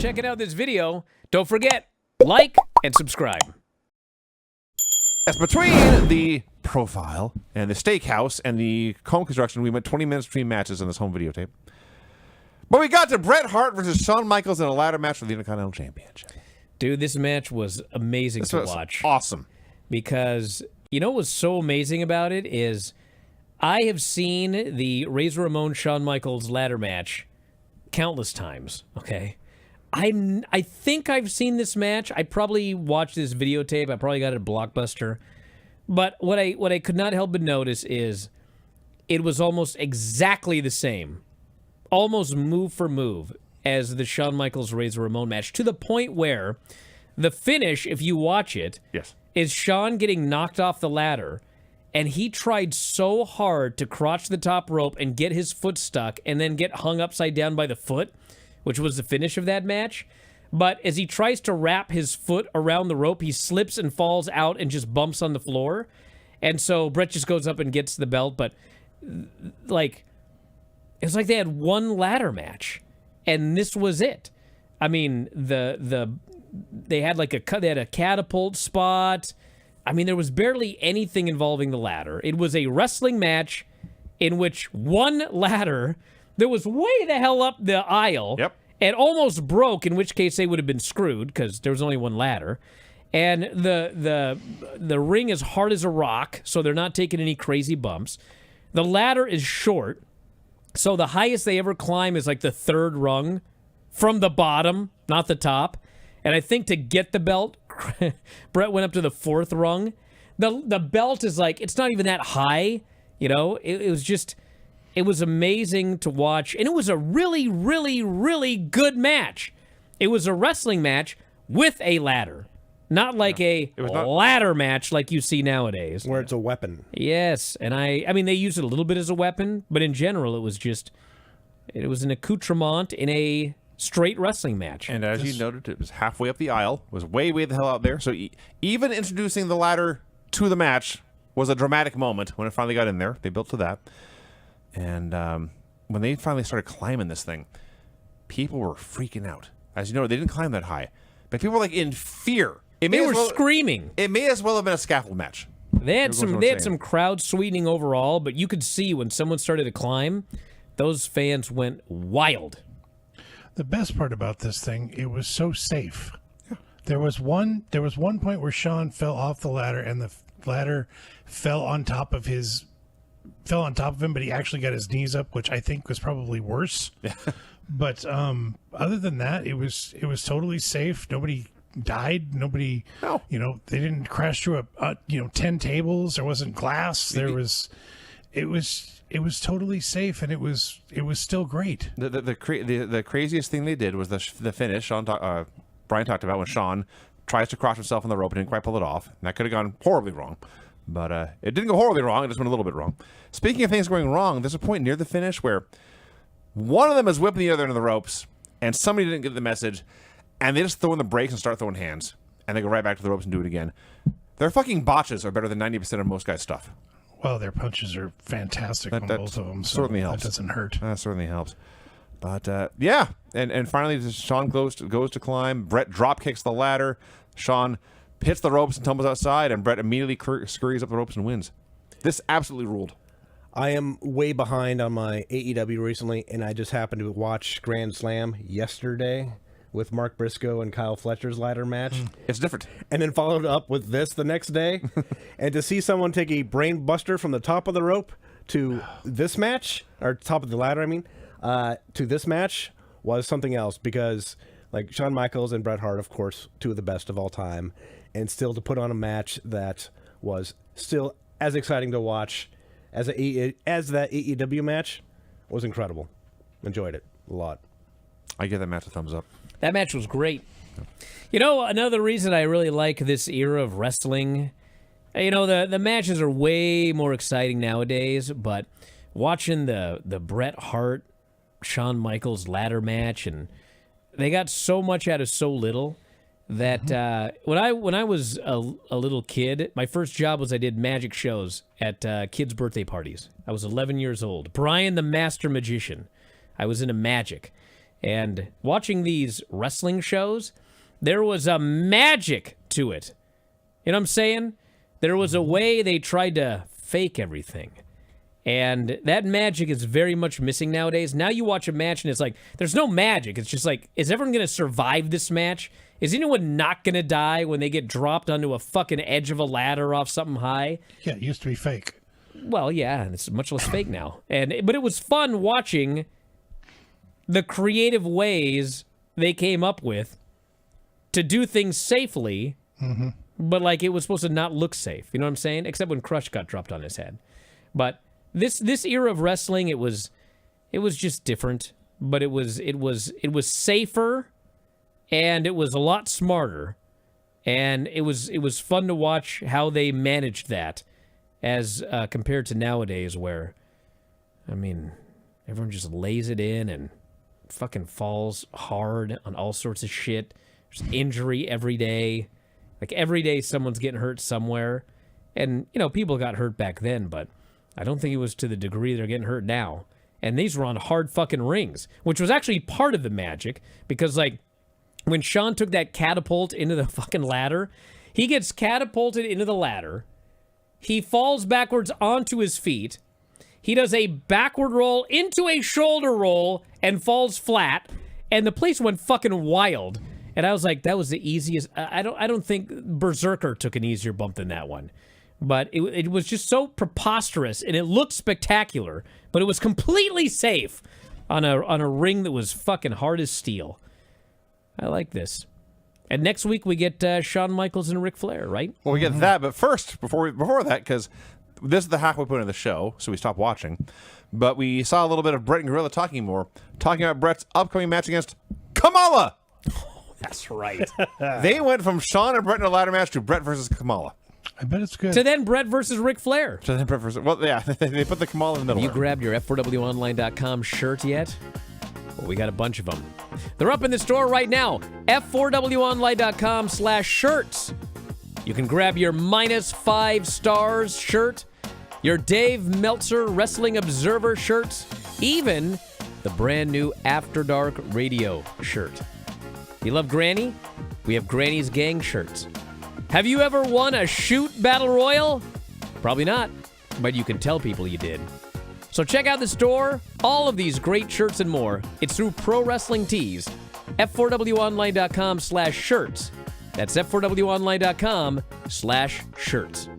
checking out this video. Don't forget, like and subscribe. Yes, between the profile and the steakhouse and the home construction, we went 20 minutes between matches in this home videotape. But we got to Bret Hart versus Shawn Michaels in a ladder match for the Intercontinental Championship. Dude, this match was amazing to watch. Awesome. Because, you know what was so amazing about it is I have seen the Razor Ramon Shawn Michaels ladder match countless times, okay? I think I've seen this match. I probably watched this videotape. I probably got it at Blockbuster. But what I could not help but notice is it was almost exactly the same, almost move for move, as the Shawn Michaels Razor Ramon match, to the point where the finish, if you watch it, yes, is Shawn getting knocked off the ladder, and he tried so hard to crotch the top rope and get his foot stuck and then get hung upside down by the foot, which was the finish of that match. But as he tries to wrap his foot around the rope, he slips and falls out and just bumps on the floor. And so Bret just goes up and gets the belt. But, like, it was like they had one ladder match, and this was it. I mean, they had a catapult spot. I mean, there was barely anything involving the ladder. It was a wrestling match in which one ladder that was way the hell up the aisle and almost broke, in which case they would have been screwed because there was only one ladder. And the ring is hard as a rock, so they're not taking any crazy bumps. The ladder is short, so the highest they ever climb is like the third rung from the bottom, not the top. And I think to get the belt, Bret went up to the fourth rung. The belt is like, it's not even that high, you know? It was amazing to watch, and it was a really, really, really good match. It was a wrestling match with a ladder, not like a ladder match like you see nowadays. Where it's a weapon. Yes, and I mean, they used it a little bit as a weapon, but in general, it was an accoutrement in a straight wrestling match. And as you noted, it was halfway up the aisle, was way the hell out there. So even introducing the ladder to the match was a dramatic moment when it finally got in there. They built to that. And when they finally started climbing this thing, people were freaking out. As you know, they didn't climb that high. But people were like in fear. They were screaming. It may as well have been a scaffold match. They had some crowd sweetening overall, but you could see when someone started to climb, those fans went wild. The best part about this thing, it was so safe. There was one point where Shawn fell off the ladder, and the ladder fell on top of him, but he actually got his knees up, which I think was probably worse. But other than that, it was totally safe. Nobody died. Nobody, they didn't crash through 10 tables. There wasn't glass. It was totally safe, and it was still great. The craziest thing they did was the finish. Bryan talked about when Shawn tries to cross himself on the rope and didn't quite pull it off. And that could have gone horribly wrong. But it didn't go horribly wrong. It just went a little bit wrong. Speaking of things going wrong, there's a point near the finish where one of them is whipping the other into the ropes, and somebody didn't get the message, and they just throw in the brakes and start throwing hands. And they go right back to the ropes and do it again. Their fucking botches are better than 90% of most guys' stuff. Well, their punches are fantastic on both of them. So certainly helps. That doesn't hurt. That certainly helps. But, yeah. And finally, Shawn goes to climb. Bret drop kicks the ladder. Shawn hits the ropes and tumbles outside, and Bret immediately scurries up the ropes and wins. This absolutely ruled. I am way behind on my AEW recently, and I just happened to watch Grand Slam yesterday with Mark Briscoe and Kyle Fletcher's ladder match. It's different. And then followed up with this the next day. And to see someone take a brain buster from the top of the rope to this match, or top of the ladder, I mean, to this match was something else, because like Shawn Michaels and Bret Hart, of course, two of the best of all time, and still to put on a match that was still as exciting to watch as that AEW match was incredible. Enjoyed it a lot. I give that match a thumbs up. That match was great. You know, another reason I really like this era of wrestling, you know, the matches are way more exciting nowadays, but watching the Bret Hart, Shawn Michaels ladder match, and they got so much out of so little that when I was a little kid, my first job was I did magic shows at kids' birthday parties. I was 11 years old. Brian the Master Magician. I was into magic. And watching these wrestling shows, there was a magic to it. You know what I'm saying? There was a way they tried to fake everything. And that magic is very much missing nowadays. Now you watch a match and it's like, there's no magic. It's just like, is everyone going to survive this match? Is anyone not going to die when they get dropped onto a fucking edge of a ladder off something high? Yeah, it used to be fake. Well, yeah, and it's much less fake now. But it was fun watching the creative ways they came up with to do things safely, but like it was supposed to not look safe. You know what I'm saying? Except when Crush got dropped on his head. But this era of wrestling, it was just different, but it was safer, and it was a lot smarter, and it was fun to watch how they managed that, as compared to nowadays, where, I mean, everyone just lays it in and fucking falls hard on all sorts of shit. There's injury every day. Like every day, someone's getting hurt somewhere, and people got hurt back then, but I don't think it was to the degree they're getting hurt now. And these were on hard fucking rings, which was actually part of the magic, because like when Shawn took that catapult into the fucking ladder, he gets catapulted into the ladder. He falls backwards onto his feet. He does a backward roll into a shoulder roll and falls flat. And the place went fucking wild. And I was like, that was the easiest. I don't think Berserker took an easier bump than that one. But it was just so preposterous, and it looked spectacular, but it was completely safe on a ring that was fucking hard as steel. I like this. And next week we get Shawn Michaels and Ric Flair, right? Well, we get that, but first, before that, because this is the halfway point of the show, so we stopped watching. But we saw a little bit of Bret and Gorilla talking about Bret's upcoming match against Kamala. That's right. They went from Shawn and Bret in a ladder match to Bret versus Kamala. I bet it's good. To then Bret versus Ric Flair. So then Bret versus, well, yeah, they put the Kamala in the middle. You grabbed your F4WOnline.com shirt yet? Well, we got a bunch of them. They're up in the store right now. F4WOnline.com/shirts. You can grab your -5 stars shirt, your Dave Meltzer Wrestling Observer shirts, even the brand new After Dark Radio shirt. You love Granny? We have Granny's Gang shirts. Have you ever won a shoot battle royal? Probably not, but you can tell people you did. So check out the store. All of these great shirts and more. It's through Pro Wrestling Tees. F4WOnline.com/shirts. That's F4WOnline.com/shirts.